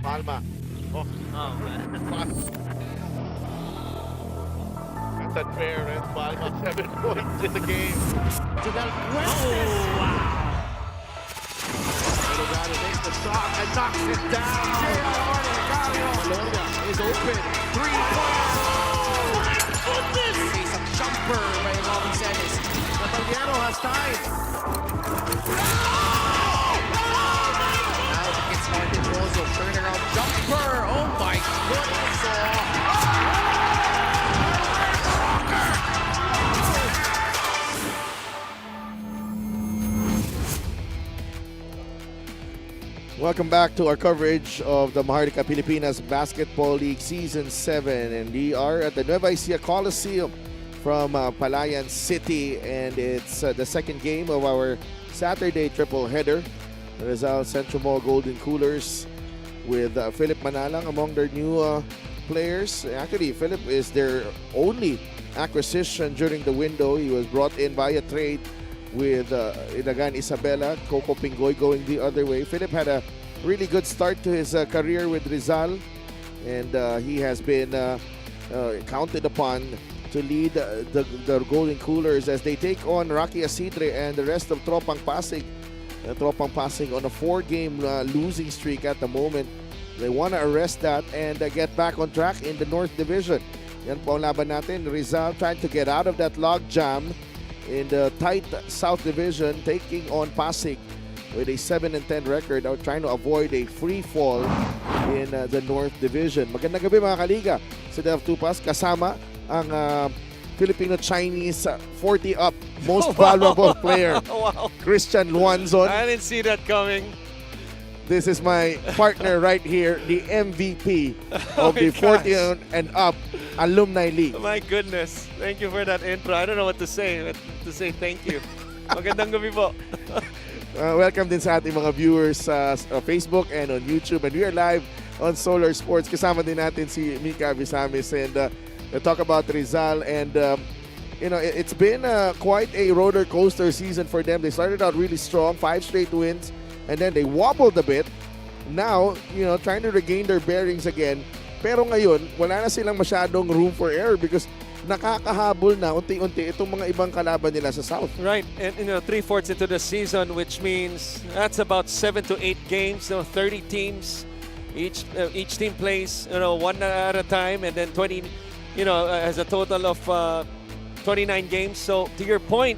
Palma. Oh, Oh, man. pass. That's unfair, right? Palma, 7 points in the game. To Del Fuentes. Oh, wow. Delgado makes the shot and knocks it down. Malonia is open. 3-point. Oh, my goodness! Face a jumper by Robin Celis. Natalgero has time. Now it's Martin Rosso. Turnaround jumper. Oh my goodness. Welcome back to our coverage of the Maharlika Pilipinas Basketball League Season 7. And we are at the Nueva Ecija Coliseum from Palayan City. And it's the second game of our Saturday triple header. Rizal Central Mall Golden Coolers with Philip Manalang among their new players. Actually, Philip is their only acquisition during the window. He was brought in via trade with Ilagan Isabela, Coco Pingoy going the other way. Philip had a really good start to his career with Rizal, and he has been counted upon to lead the Golden Coolers as they take on Rocky Asidre and the rest of Tropang Pasig. Tropang Pasig on a 4-game losing streak at the moment. They want to arrest that and get back on track in the North Division. Yan po ang laban natin. Rizal trying to get out of that log jam in the tight South Division, taking on Pasig with a 7-10 record, out trying to avoid a free fall in the North Division. Magandang gabi mga kaliga sa Delf Tupas, kasama ang Filipino-Chinese 40-up most valuable player, Wow. Christian Luanzon. I didn't see that coming. This is my partner right here, the MVP Oh of my the gosh. 40 and up Alumni League. My goodness. Thank you for that intro. I don't know what to say, but to say thank you. Magandang gabi po. Welcome din sa ating mga viewers sa Facebook and on YouTube. And we are live on Solar Sports. Kasama din natin si Mika Visamis and talk about Rizal. And you know, it's been quite a roller coaster season for them. They started out really strong, 5 straight wins, and then they wobbled a bit. Now, you know, trying to regain their bearings again. Pero ngayon, wala na silang masyadong room for error because nakakahabol na unti-unti itong mga ibang kalaban nila sa South. Right, and you know, 3/4 into the season, which means that's about 7 to 8 games. 30 teams, each team plays one at a time, and then 20, has a total of 29 games. So to your point,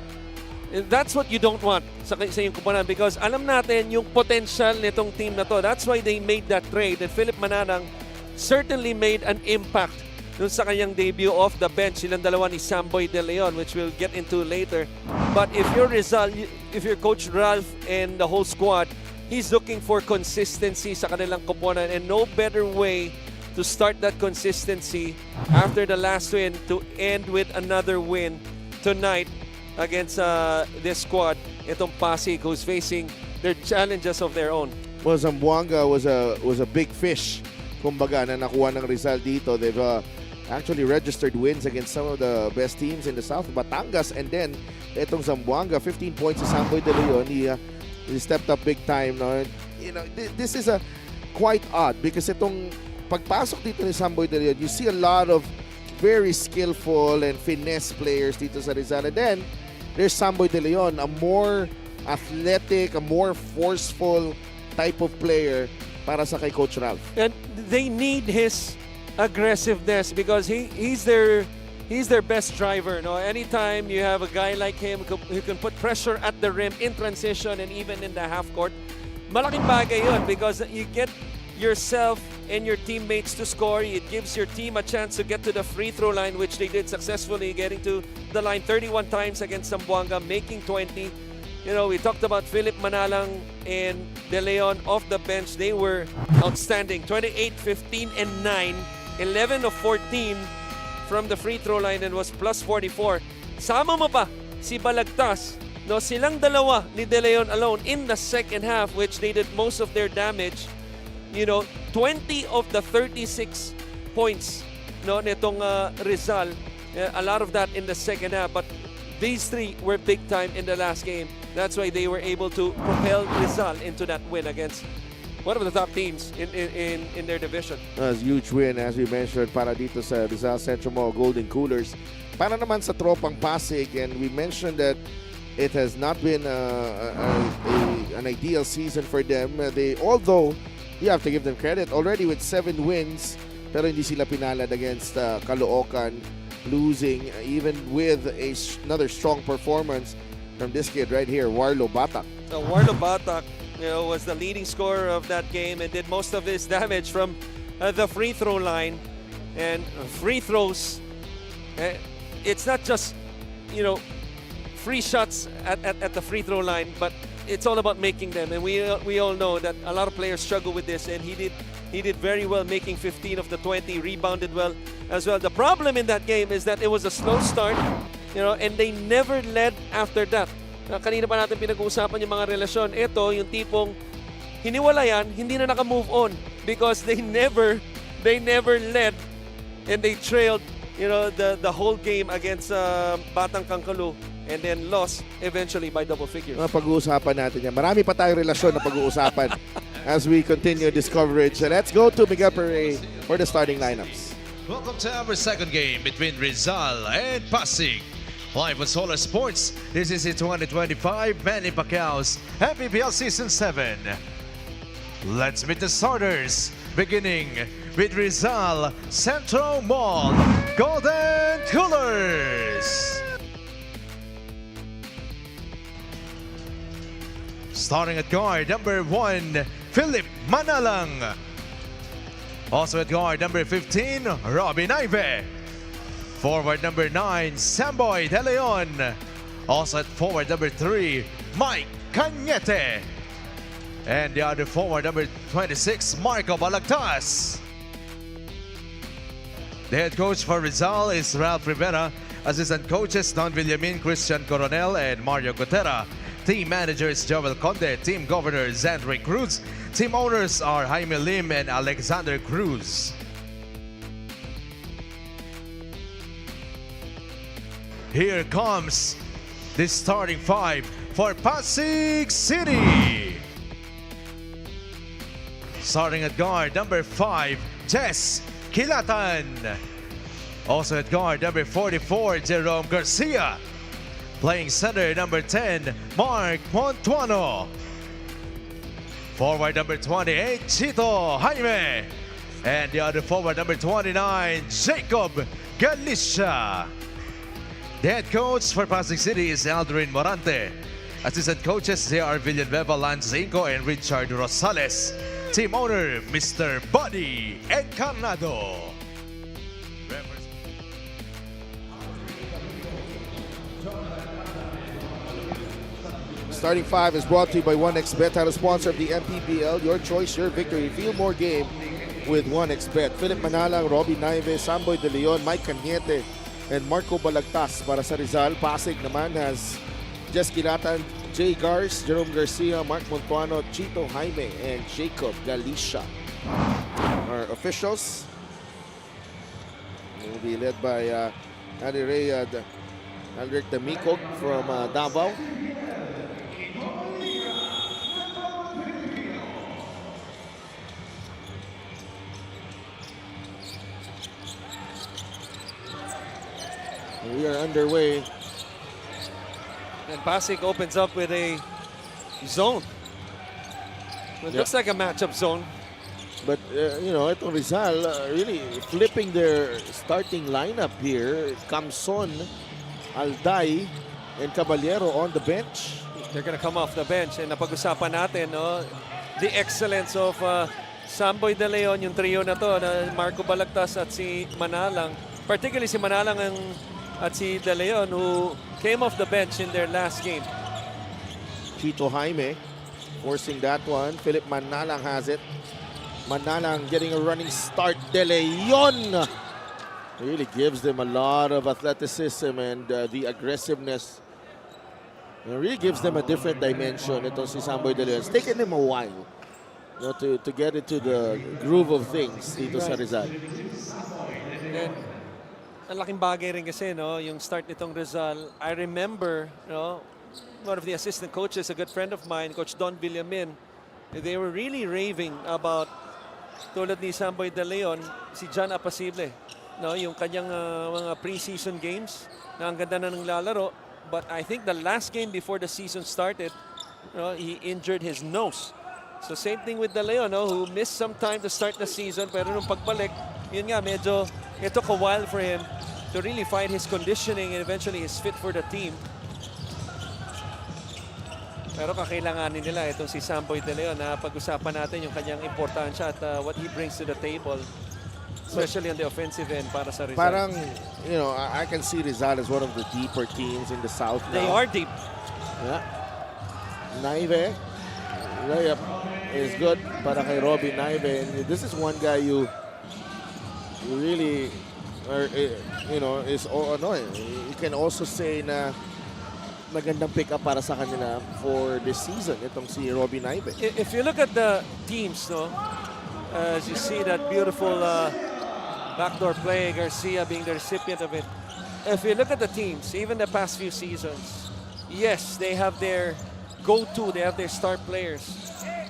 that's what you don't want sa iyong kupunan because alam natin yung potential nitong team na to. That's why they made that trade. And Philip Mananang certainly made an impact dun sa kanyang debut off the bench. Silang dalawa ni Samboy De Leon, which we'll get into later. But if you're Rizal, if you're Coach Ralph and the whole squad, he's looking for consistency sa kanilang koponan, and no better way to start that consistency after the last win to end with another win tonight against this squad, itong Pasig, who's facing their challenges of their own. Well, Zamboanga was a big fish, kumbaga, na nakuha ng Rizal dito. They've actually registered wins against some of the best teams in the South, Batangas, and then itong Zamboanga, 15 points sa Samboy De Leon. He stepped up big time. No? You know, this is quite odd because itong pagpasok dito ni Samboy De Leon, you see a lot of very skillful and finesse players dito sa Rizal. And then there's Samboy De Leon, a more athletic, a more forceful type of player para sa kay Coach Ralph. And they need his aggressiveness because he's their best driver. No, anytime you have a guy like him who can put pressure at the rim in transition and even in the half court, malaking bagay yun because you get yourself and your teammates to score. It gives your team a chance to get to the free throw line, which they did successfully, getting to the line 31 times against Zamboanga, making 20. You know, we talked about Philip Manalang and De Leon off the bench. They were outstanding. 28, 15, and 9. 11 of 14 from the free throw line and was plus 44. Sama mo pa si Balagtas. No, silang dalawa ni De Leon alone in the second half, which they did most of their damage. You know, 20 of the 36 points nitong Rizal. A lot of that in the second half. But these three were big time in the last game. That's why they were able to propel Rizal into that win against one of the top teams in their division. A huge win, as we mentioned, para dito sa Rizal Centro Mall Golden Coolers. Para naman sa tropang Pasig, and we mentioned that it has not been an ideal season for them. Although, you have to give them credit, already with 7 wins, pero hindi sila pinalad against Caloocan, losing even with another strong performance from this kid right here, Warlo Batak. So Warlo Batak, was the leading scorer of that game and did most of his damage from the free throw line. And free throws, it's not just, free shots at the free throw line, but it's all about making them. And we all know that a lot of players struggle with this, and he did very well, making 15 of the 20, rebounded well as well. The problem in that game is that it was a slow start, and they never led after that. Kanina pa natin pinag-uusapan yung mga relasyon. Ito, yung tipong hiniwalayan, hindi na naka-move on because they never led and they trailed, the whole game against Batang Kangkalu and then lost eventually by double figures. Pag-uusapan natin yan. Marami pa tayong relasyon na pag-uusapan as we continue this coverage. So let's go to Miguel Pere for the starting lineups. Welcome to our second game between Rizal and Pasig. Live on Solar Sports, this is the 2025 Manny Pacquiao's MPBL Season 7. Let's meet the starters, beginning with Rizal Centro Mall Golden Coolers. Starting at guard, number 1, Philip Manalang. Also at guard, number 15, Robin Ive. Forward number 9, Samboy De Leon. Also at forward number 3, Mike Cañete. And the other forward number 26, Marco Balagtas. The head coach for Rizal is Ralph Rivera. Assistant coaches Don Villamin, Christian Coronel, and Mario Gutera. Team managers Joel Conde. Team governor Zandre Cruz. Team owners are Jaime Lim and Alexander Cruz. Here comes the starting 5 for Pasig City. Starting at guard, number 5, Jess Kilatan. Also at guard, number 44, Jerome Garcia. Playing center, number 10, Mark Montuano. Forward number 28, Chito Jaime. And the other forward, number 29, Jacob Galicia. The head coach for Pasig City is Aldrin Morante. Assistant coaches, they are Villanueva Lanzinco and Richard Rosales. Team owner, Mr. Buddy Encarnado. Starting 5 is brought to you by 1xBet, title sponsor of the MPBL. Your choice, your victory. Feel more game with 1xBet. Philip Manalang, Robin Naive, Samboy De Leon, Mike Cañete, and Marco Balagtas para sa Rizal. Pasig naman has Jess Kilatan, Jay Gars, Jerome Garcia, Mark Montuano, Chito Jaime, and Jacob Galicia. Our officials will be led by Aldrich Damicog from Davao. We are underway. And Pasig opens up with a zone. It looks like a matchup zone. But, ito Rizal really flipping their starting lineup here. Camson, Alday, and Caballero on the bench. They're going to come off the bench. And napag-usapan natin, the excellence of Samboy De Leon, yung trio na to, na Marco Balagtas at si Manalang. Particularly si Manalang at si De Leon, who came off the bench in their last game. Chito Jaime forcing that one. Philip Manalang has it. Manalang getting a running start. De Leon really gives them a lot of athleticism and the aggressiveness. It really gives them a different dimension. Ito si Samboy De Leon. It's taken him a while to get into the groove of things dito sa Rizal. And ang laking bagay rin kasi, yung start nitong Rizal. I remember, one of the assistant coaches, a good friend of mine, Coach Don Villamin, they were really raving about tulad ni Samboy De Leon, si John Apacible. No, yung kanyang mga preseason games na ang ganda na ng lalaro. But I think the last game before the season started, he injured his nose. So same thing with De Leon, who missed some time to start the season. Pero nung pagbalik, yun nga, medyo it took a while for him to really find his conditioning and eventually his fit for the team. Pero kakailanganin nila itong si Samboy De Leon na pag-usapan natin yung kanyang importansya at what he brings to the table, especially on the offensive end para sa Rizal. Parang, I can see Rizal as one of the deeper teams in the South now. They are deep. Yeah. Naive, layup is good para kay Robin Naive. And this is one guy you really, you can also say na magandang pick-up para sa kanila for this season, itong si Robin Naive. If you look at the teams, as you see that beautiful backdoor play, Garcia being the recipient of it. If you look at the teams, even the past few seasons, yes, they have their go-to, they have their star players.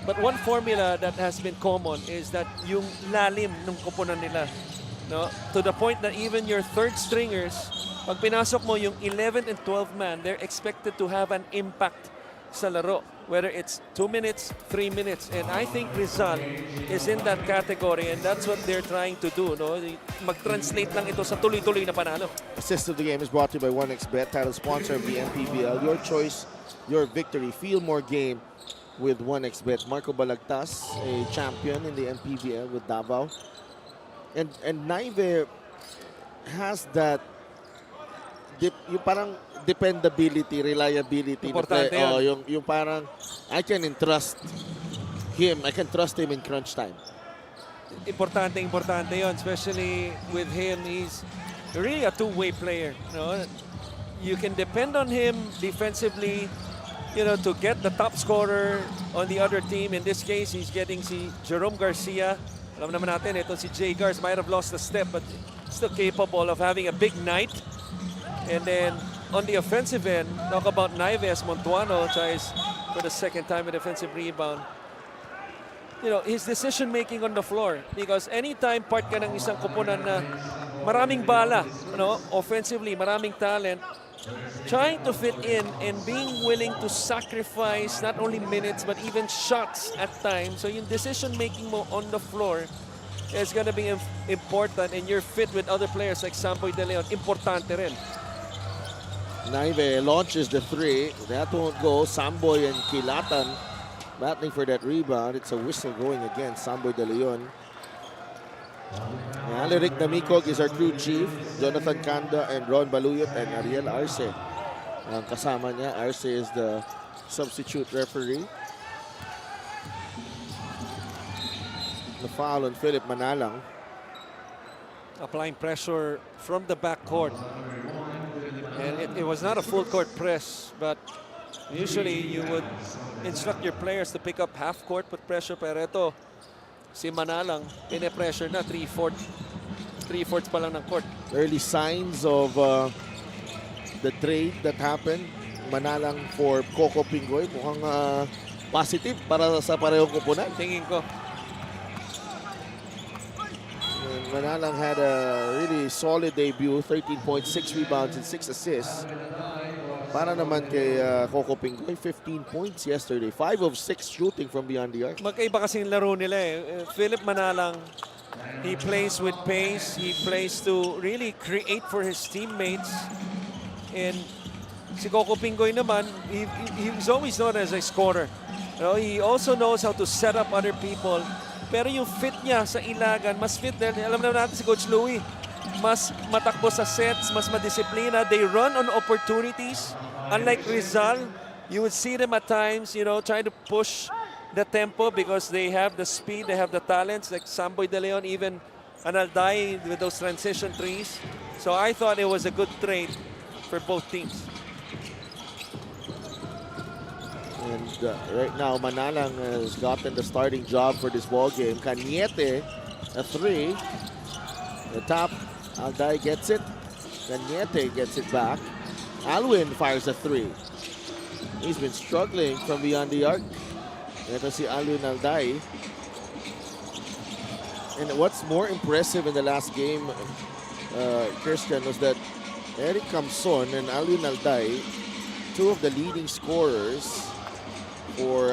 But one formula that has been common is that yung lalim ng koponan nila. No? To the point that even your third stringers, pag pinasok mo yung 11th and 12th man, they're expected to have an impact sa laro. Whether it's 2 minutes, 3 minutes. And I think Rizal is in that category and that's what they're trying to do. No? Mag-translate lang ito sa tuloy-tuloy na panalo. Assist of the game is brought to you by 1xBet, title sponsor of the MPBL. Your choice, your victory. Feel more game with 1xBet. Marco Balagtas, a champion in the MPBL with Davao. And Naive has that yung parang dependability, reliability. Importante yan. Yung parang I can trust him in crunch time. Importante yon, especially with him. He's really a two-way player. No? You can depend on him defensively, to get the top scorer on the other team. In this case, he's getting si Jerome Garcia. Alam naman natin, itong si Jay Gars might have lost a step, but still capable of having a big night. And then on the offensive end, talk about Naives. Montuano tries for the second time a defensive rebound. His decision making on the floor, because anytime part ka ng isang koponan na maraming bala, offensively, maraming talent, trying to fit in and being willing to sacrifice not only minutes but even shots at times. So yung decision making mo on the floor is gonna be important, and your fit with other players like Samboy De Leon, importante rin. Naive launches the three. That won't go. Samboy and Kilatan battling for that rebound. It's a whistle going against Samboy De Leon. Aleric Namikog is our crew chief. Jonathan Kanda and Ron Baluyot and Ariel Arce. Ang kasama niya, Arce is the substitute referee. The foul on Philip Manalang. Applying pressure from the backcourt. And it was not a full court press, but usually you would instruct your players to pick up half court put pressure. Pero ito, si Manalang, pine-pressure na, 3/4 pa lang ng court. Early signs of the trade that happened. Manalang for Coco Pingoy. Mukhang positive para sa parehong kupunan. Tingin ko. Manalang had a really solid debut, 13 points, 6 rebounds, and 6 assists. Para naman kay Coco Pingoy, 15 points yesterday. 5 of 6 shooting from beyond the arc. Magkaiba kasing laro nila Philip Manalang, he plays with pace. He plays to really create for his teammates. And si Coco Pingoy naman, he's always known as a scorer. He also knows how to set up other people. Pero yung fit niya sa ilagan, mas fit din. Alam na natin si Coach Louie, mas matakbo sa sets, mas madisiplina. They run on opportunities. Unlike Rizal, you would see them at times, trying to push the tempo because they have the speed, they have the talents, like Samboy De Leon, even Analday with those transition threes. So I thought it was a good trade for both teams. And right now, Manalang has gotten the starting job for this ball game. Cañete, a three. The top, Alday gets it. Cañete gets it back. Alwin fires a three. He's been struggling from beyond the arc. Ito si Alvin Alday. And what's more impressive in the last game, Christian, was that Eric Camson and Alvin Alday, two of the leading scorers for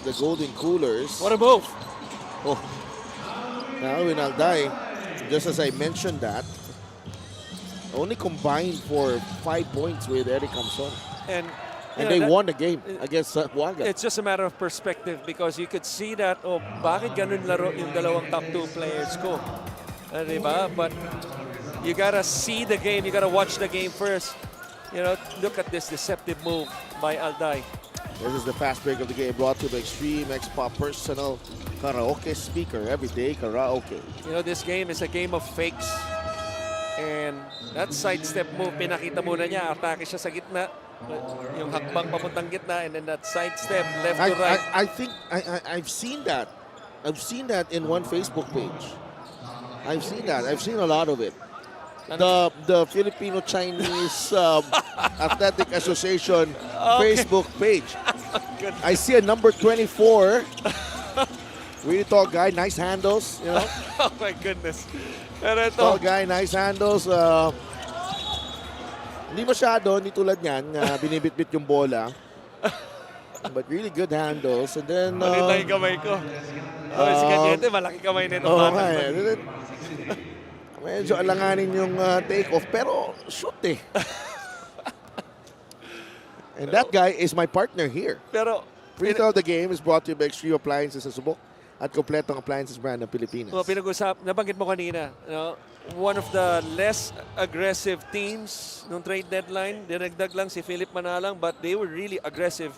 the Golden Coolers. What a move! Oh, Alvin Alday, just as I mentioned that, only combined for 5 points with Eric Camson. And they won the game against Wanga. It's just a matter of perspective because you could see that, oh, bakit ganun laro yung dalawang top 2 players ko? Diba? But you gotta see the game, you gotta watch the game first. You know, look at this deceptive move by Alday. This is the fast break of the game, brought to you by Extreme X-Pop Personal Karaoke Speaker. Everyday karaoke. You know, this game is a game of fakes. And that sidestep move, pinakita muna niya, atake siya sa gitna. Yung hakbang papuntang gitna, and then that sidestep left to right. I think I've seen that. I've seen that in one Facebook page. I've seen that. I've seen a lot of it. The Filipino-Chinese Athletic Association Facebook page. I see a number 24. Really tall guy, nice handles, you know. Oh my goodness. Pero ito, Tall guy, nice handles. Hindi masyado, hindi tulad niyan, binibitbit yung bola. But really good handles. And then... Makita yung kamay ko. Si Kanyete, malaki kamay nito. Medyo alanganin yung take-off, pero shoot eh. And that guy is my partner here. Pero, Free throw of the game is brought to you by Extreme Appliances sa Subok at kompletong appliances brand ng Pilipinas. nabanggit mo kanina, one of the less aggressive teams nung trade deadline, dinagdag lang si Philip Manalang, but they were really aggressive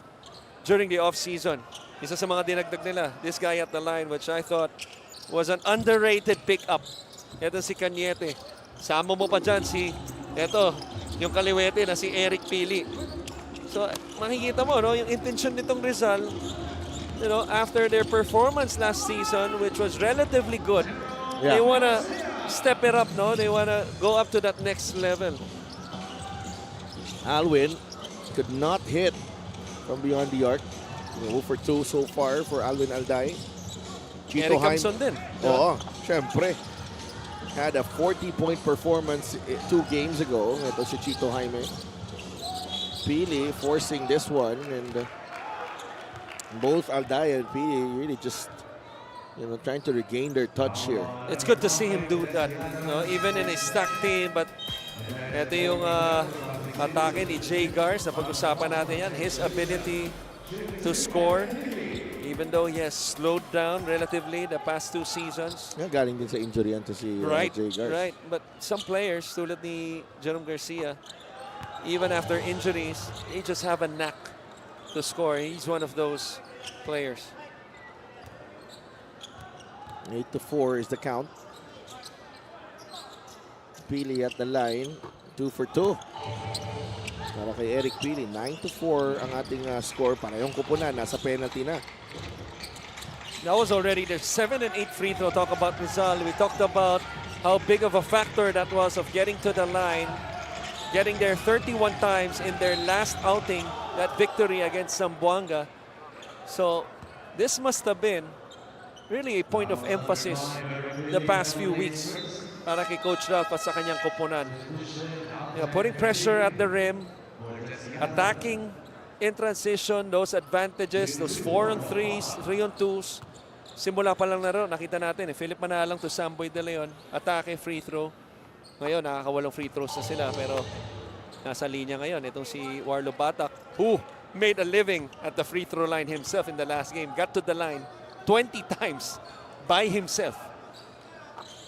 during the off-season. Isa sa mga dinagdag nila, this guy at the line, which I thought was an underrated pickup. Ito si Kanyete. Sama mo pa dyan yung kaliwete na si Eric Pili. So, makikita mo, no, yung intention nitong Rizal, you know, after their performance last season, which was relatively good, they want to step it up, no? They want to go up to that next level. Alwin could not hit from beyond the arc. 0 for 2 so far for Alwin Alday. Eric Camson din. Oo, syempre. Had a 40-point performance 2 games ago. Ito si Chito Jaime. Pili forcing this one, and both Alday and Pili really just, you know, trying to regain their touch here. It's good to see him do that, no? Even in a stacked team. But ito yung atake ni Jay Gars na pag-usapan natin yan. His ability to score, even though he has slowed down relatively the past 2 seasons. Yeah, galing din sa injury yan to si Jay Gars. Right. But some players, tulad ni Jerome Garcia, even after injuries, they just have a knack to score. He's one of those players. 8-4 is the count. Pili at the line, 2 for 2. Para kay Eric Pili, 9-4 ang ating score. Parehong kupunan, nasa penalty na. That was already their 7 and 8 free throw. Talk about Rizal. We talked about how big of a factor that was of getting to the line, getting there 31 times in their last outing, that victory against Zamboanga. So this must have been really a point of emphasis the past few weeks para kay Coach Ralph at sa kanyang koponan. You know, putting pressure at the rim, attacking in transition, those advantages, those 4-on-3s, 3-on-2s. Simula pa lang laro, nakita natin, Philip Manalang to Samboy De Leon, atake, free throw. Ngayon, nakakawalong free throws na sila, pero nasa linya ngayon. Itong si Warlo Batak, who made a living at the free throw line himself in the last game. Got to the line 20 times by himself.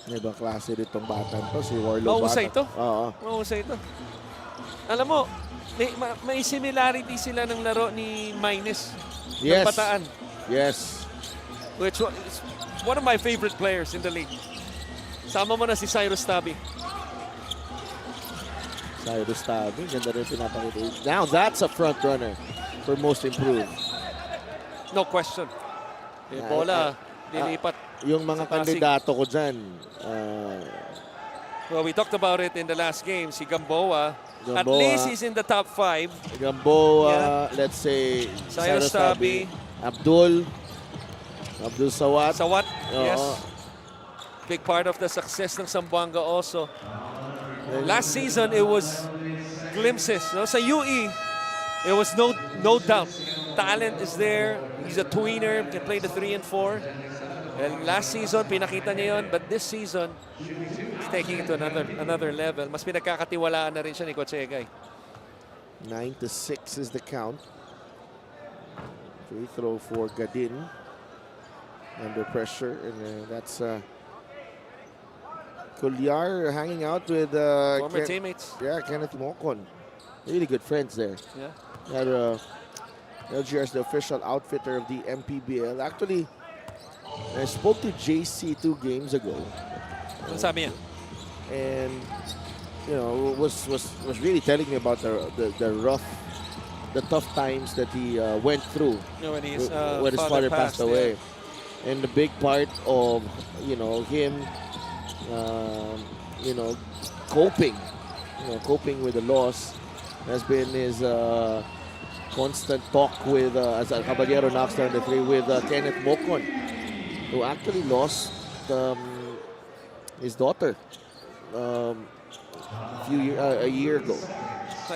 Ibang klase ditong batang to, si Warlo Mahusay Batak. ito. Mahusay ito. Alam mo, may similarity sila ng laro ni Maines ng Bataan. Yes. Which is one of my favorite players in the league. Sama mo na si Cyrus Tabi. Cyrus Tabi, ganda rin pinapakita. Now that's a front runner for most improved. No question. Yung bola, dilipat. Yung mga kandidato ko dyan. Well, we talked about it in the last game. Si Gamboa, at least he's in the top 5. Gamboa, let's say Cyrus Tabi. Abdul Sawat. Sawat, Oo. yes. Big part of the success ng Zamboanga also. Last season, it was glimpses. No? Sa UE, it was no doubt. Talent is there. He's a tweener, can play the 3 and 4. And last season, pinakita niya yun. But this season, he's taking it to another level. Mas pinagkakatiwalaan na rin siya ni Coach Egay. 9-6 is the count. Free throw for Gadin. Under pressure. And that's Culyar hanging out with Former teammates. Yeah, Kenneth Mocon. Really good friends there. Yeah. That, LGR is the official outfitter of the MPBL. Actually, I spoke to JC 2 games ago. Ano sabi niya? And you know, was really telling me about the tough times that he went through When his when his father passed away. Yeah. And the big part of him coping with the loss has been his constant talk with as Al Caballero knocks down the 3 with Kenneth Mocon, who actually lost his daughter a year ago.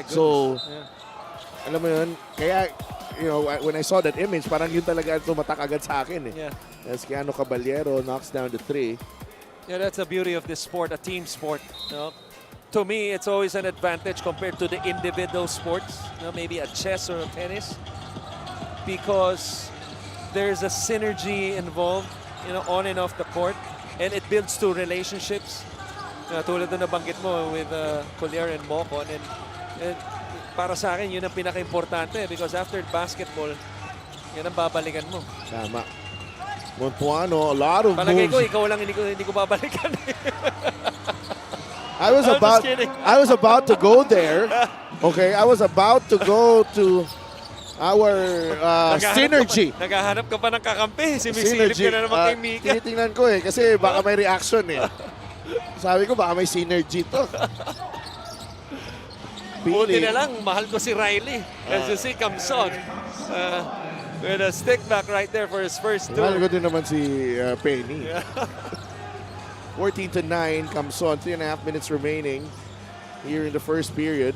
So, alam mo yun, kaya, when I saw that image, parang yun talaga tumatak agad sa akin eh. Yeah. As Keanu Caballero knocks down the 3. Yeah, that's the beauty of this sport, a team sport. To me, it's always an advantage compared to the individual sports, maybe a chess or a tennis, because there's a synergy involved, on and off the court, and it builds to relationships. Tulad na nabanggit mo with Culyar and Mocon, and para sa akin, yun ang pinaka-importante because after basketball, yan ang babalikan mo. Tama. Montuano, a lot of Palagay ko, moves. ikaw lang hindi ko babalikan. I was about to go there. Okay, I was about to go to our synergy. Naghahanap ka pa ng kakampi. Simisilip ka na naman kay Mika. Tinitingnan ko kasi baka may reaction eh. Sabi ko baka may synergy to. Buti na lang, mahal ko si Riley. As you see, Kamson. With a stick back right there for his first 2. Mahal ko din naman si Penny. 14-9 comes on. 3.5 minutes remaining here in the first period.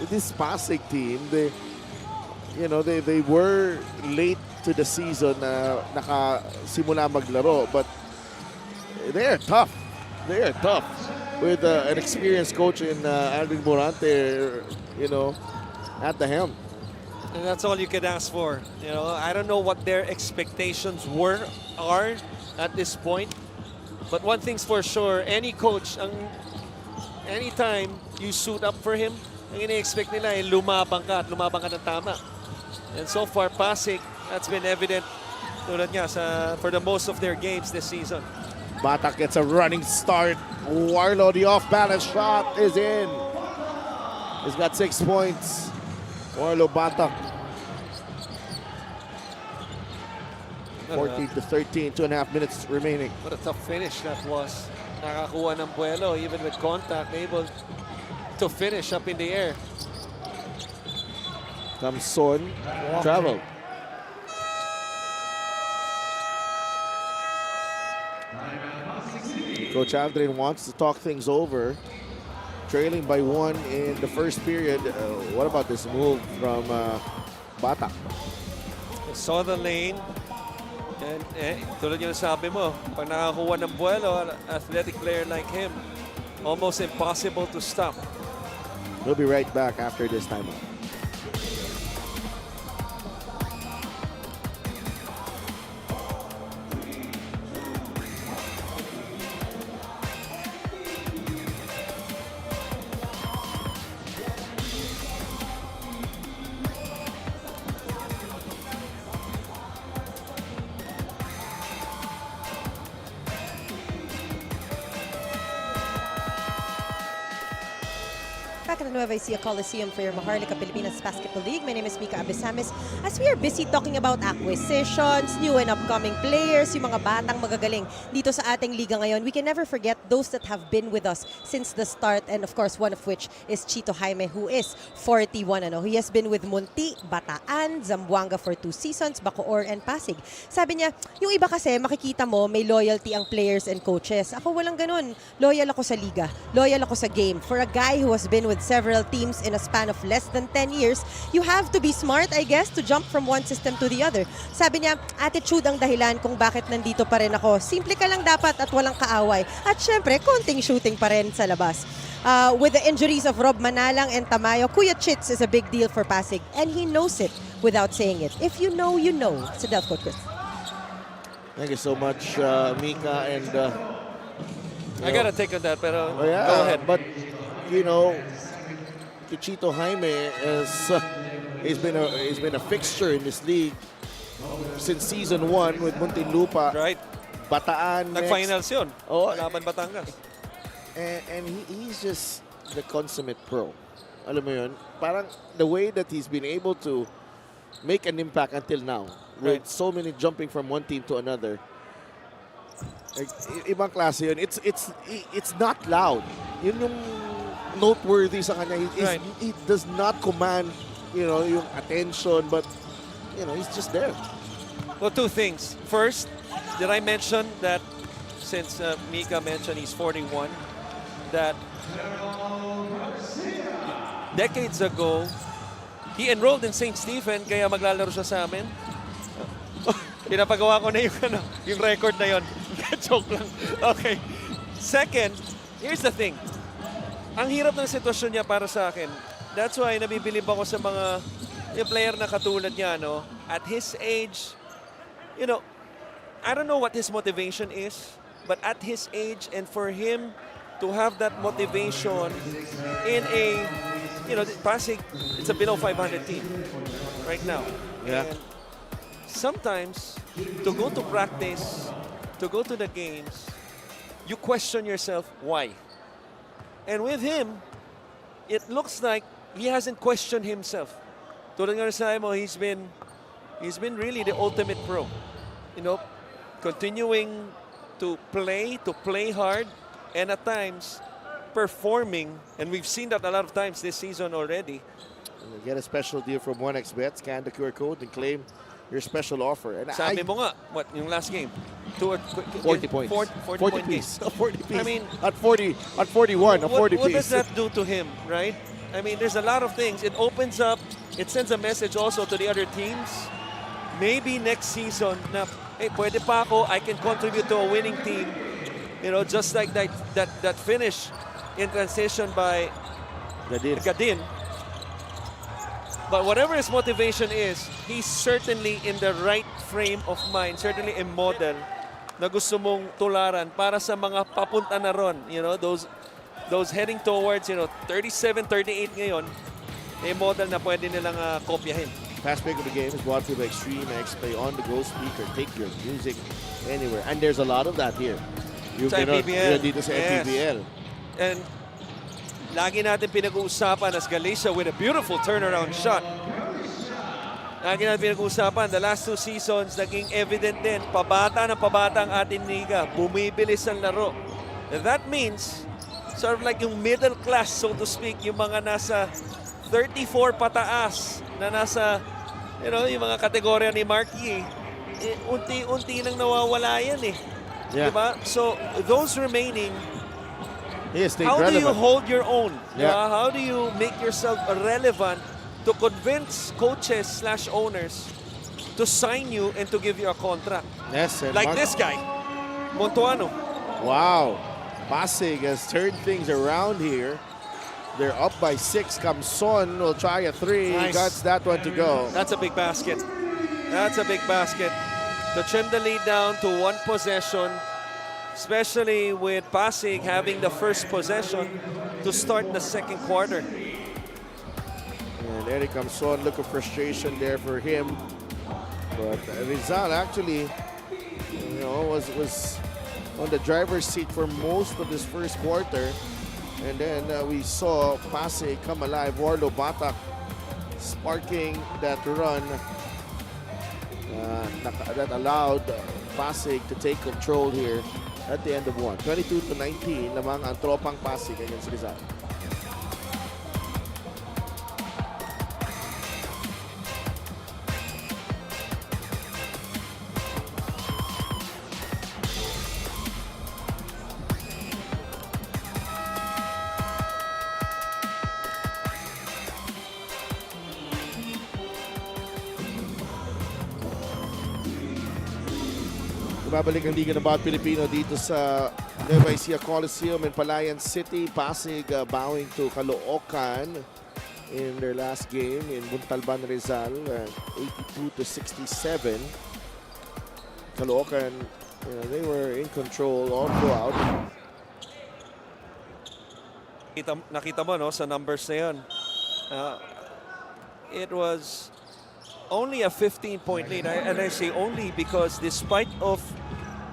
This Pasig team, they were late to the season na nakasimula maglaro, but they are tough. They are tough with an experienced coach in Alvin Morante, at the helm. And that's all you can ask for. I don't know what their expectations are at this point. But one thing's for sure, any coach, anytime you suit up for him, ang ina-expect nila ay lumabang ka ng tama. And so far, Pasig, that's been evident tulad niya for the most of their games this season. Batak gets a running start. Warlow, the off-balance shot is in. He's got 6 points. Warlow Batak. 14-13, 2.5 minutes remaining. What a tough finish that was. Nakakuha ng buwelo, even with contact, able to finish up in the air. Kamson, travel. Coach Aldrin wants to talk things over. Trailing by 1 in the first period. What about this move from Batak? Saw the lane. And tulad yung sabi mo, pag nakakuha ng buwelo, an athletic player like him, almost impossible to stop. We'll be right back after this timeout. back at the Nueva Ecija Coliseum for your Maharlika Pilipinas Basketball League. My name is Mika Abesamis. As we are busy talking about acquisitions, new and upcoming players, yung mga batang magagaling dito sa ating liga ngayon, we can never forget those that have been with us since the start, and of course, one of which is Chito Jaime, who is 41. He has been with Munti, Bataan, Zamboanga for 2 seasons, Bacoor, and Pasig. Sabi niya, yung iba kasi makikita mo may loyalty ang players and coaches. Ako walang ganun. Loyal ako sa liga. Loyal ako sa game. For a guy who has been with several teams in a span of less than 10 years, you have to be smart, I guess, to jump from one system to the other. Sabi niya, attitude ang dahilan kung bakit nandito pa rin ako. Simple ka lang dapat at walang kaaway. At syempre, konting shooting pa rin sa labas. With the injuries of Rob Manalang and Tamayo, Kuya Chits is a big deal for Pasig, and he knows it without saying it. If you know, you know. Sa Delf Coach Chris. Thank you so much, Mika. And I gotta take on that, pero oh, yeah, go ahead. But you know, Chito Jaime he's been a fixture in this league since season 1 with Muntinlupa. Right. Bataan. Nag-finals yun. Oh, Laban Batangas. And he's just the consummate pro. Alam mo yun? Parang the way that he's been able to make an impact until now, with so many jumping from one team to another. Like, ibang klase yun. It's not loud. Yun yung noteworthy sa kanya. He does not command, yung attention, but he's just there. Well, 2 things. First, did I mention that since Mika mentioned he's 41, that decades ago, he enrolled in St. Stephen, kaya maglalaro siya sa amin. Pinapagawa ko na yung record na yun. Joke lang. Okay. Second, here's the thing. Ang hirap ng sitwasyon niya para sa akin. That's why nabibilib ako sa mga yung player na katulad niya, at his age, I don't know what his motivation is, but at his age, and for him to have that motivation in a, Pasig, it's a below 500 team right now. Yeah. And sometimes, to go to practice, to go to the games, you question yourself, why? And with him, it looks like he hasn't questioned himself. Tulad nga sabi mo, he's been really the ultimate pro. Continuing to play hard, and at times performing, and we've seen that a lot of times this season already. And get a special deal from 1xBet, scan the QR code and claim your special offer. And sabi mo nga, what, yung last game? 40 points. 40 piece. 40 piece. I mean, at 41, a 40 piece. What does that do to him, right? I mean, there's a lot of things. It opens up, it sends a message also to the other teams. Maybe next season, na, hey, pwede pa ako, I can contribute to a winning team. Just like that finish in transition by Gadin. But whatever his motivation is, he's certainly in the right frame of mind, certainly a model na gusto mong tularan para sa mga papunta na ron. Those heading towards, 37, 38 ngayon, a model na pwede nilang kopyahin. Fast break of the game is brought to you by Extreme X. Play on the go speaker. Take your music anywhere. And there's a lot of that here. You've Sa been MPBL. dito sa MPBL. And lagi natin pinag-uusapan as Galicia with a beautiful turnaround shot. Lagi natin pinag-uusapan, the last 2 seasons, naging evident din, pabata ang ating liga, bumibilis ang laro. And that means, sort of like yung middle class, so to speak, yung mga nasa 34 pataas, na nasa, yung mga kategorya ni Marky, unti-unti nang nawawala yan eh. Yeah. Diba? So, those remaining, How do you hold your own? Yeah. How do you make yourself relevant to convince coaches/owners to sign you and to give you a contract? Yes, and Like this guy, Montuano. Wow. Pasig has turned things around here. They're up by 6. Camson will try a 3. Nice. Got that one to go. That's a big basket. That's a big basket. To trim the lead down to 1 possession, especially with Pasig having the first possession to start the second quarter. And Eric Camson, look of frustration there for him. But Rizal actually, was on the driver's seat for most of this first quarter. And then we saw Pasig come alive. Warlo Batak sparking that run that allowed Pasig to take control here at the end of one. 22-19 lamang ang tropang Pasig against Rizal. Babalik ang Liga ng Bawat Pilipino dito sa Nueva Ecija Coliseum in Palayan City. Pasig bowing to Caloocan in their last game in Muntalban, Rizal, 82-67. Caloocan, they were in control all throughout. Nakita mo no, sa numbers na yun. It was only a 15-point lead, and I say only because despite of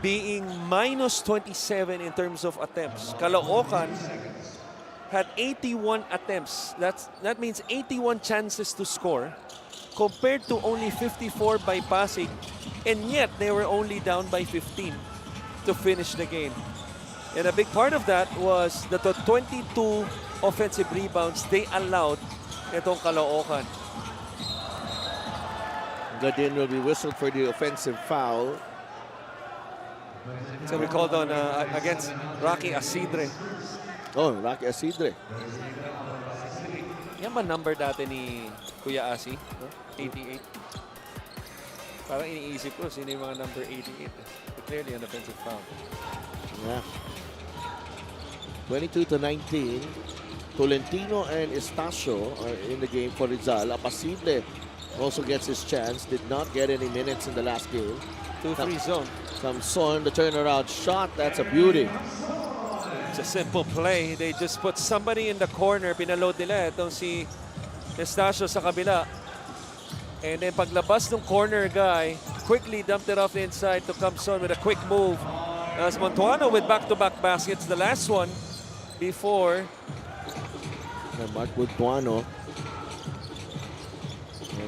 being minus 27 in terms of attempts, Caloocan had 81 attempts. That means 81 chances to score compared to only 54 by Pasig, and yet they were only down by 15 to finish the game. And a big part of that was the 22 offensive rebounds they allowed itong Caloocan. Gadin will be whistled for the offensive foul. So we called on against Rocky Asidre. Oh, Rocky Asidre. Yan ba number dati ni Kuya Asi? No? 88. Parang iniisip ko sino yung mga number 88. But clearly an offensive foul. Yeah. 22-19. Tolentino and Estacio are in the game for Rizal. Apasible also gets his chance. Did not get any minutes in the last game. 2-3 zone. Samson, the turnaround shot. That's a beauty. It's a simple play. They just put somebody in the corner. Pinaload nila itong si Estacio sa kabila. And then paglabas ng corner guy, quickly dumped it off the inside to Camson with a quick move. As Montuano with back-to-back baskets. The last one before. Mark Montuano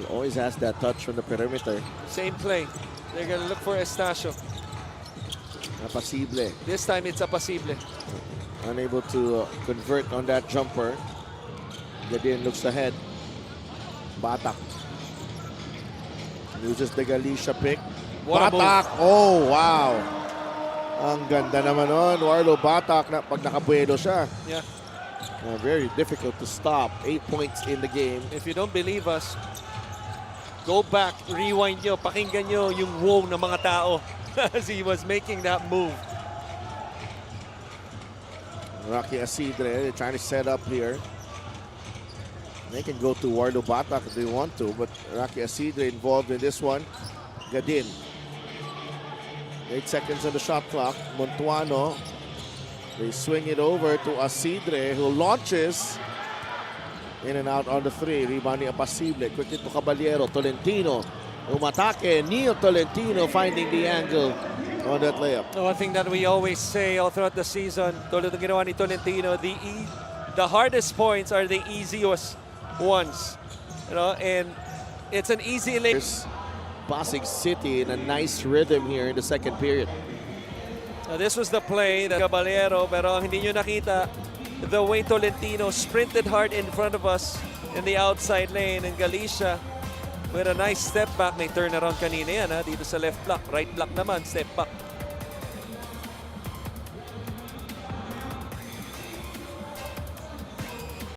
always has that touch from the perimeter. Same play. They're going to look for Estacio. Apasible. This time it's Apasible. Unable to convert on that jumper. Gadin looks ahead. Batak. Uses the Galicia pick. Batak! Oh, wow. Ang ganda naman nun. Warlo Batak na pag nakabuelo siya. Yeah. Very difficult to stop. 8 points in the game. If you don't believe us, go back, rewind nyo, pakinggan nyo yung wow ng mga tao as he was making that move. Rocky Asidre, they're trying to set up here. They can go to Warlo Batak if they want to, but Rocky Asidre involved in this one. Gadin. 8 seconds on the shot clock. Montuano. They swing it over to Asidre, who launches. In and out on the three. Rebound ni Apasible. Quickly to Caballero. Tolentino. Umatake. Neo Tolentino finding the angle on that layup. One thing that we always say all throughout the season, tulad ng ginawa ni Tolentino, the hardest points are the easiest ones. You know, and it's an easy lane. Pasig City in a nice rhythm here in the second period. Now, this was the play that Caballero, pero ang hindi nyo nakita, the way Tolentino sprinted hard in front of us in the outside lane, and Galicia with a nice step back. May turnaround kanina yan, ha? Dito sa left block. Right block naman, step back.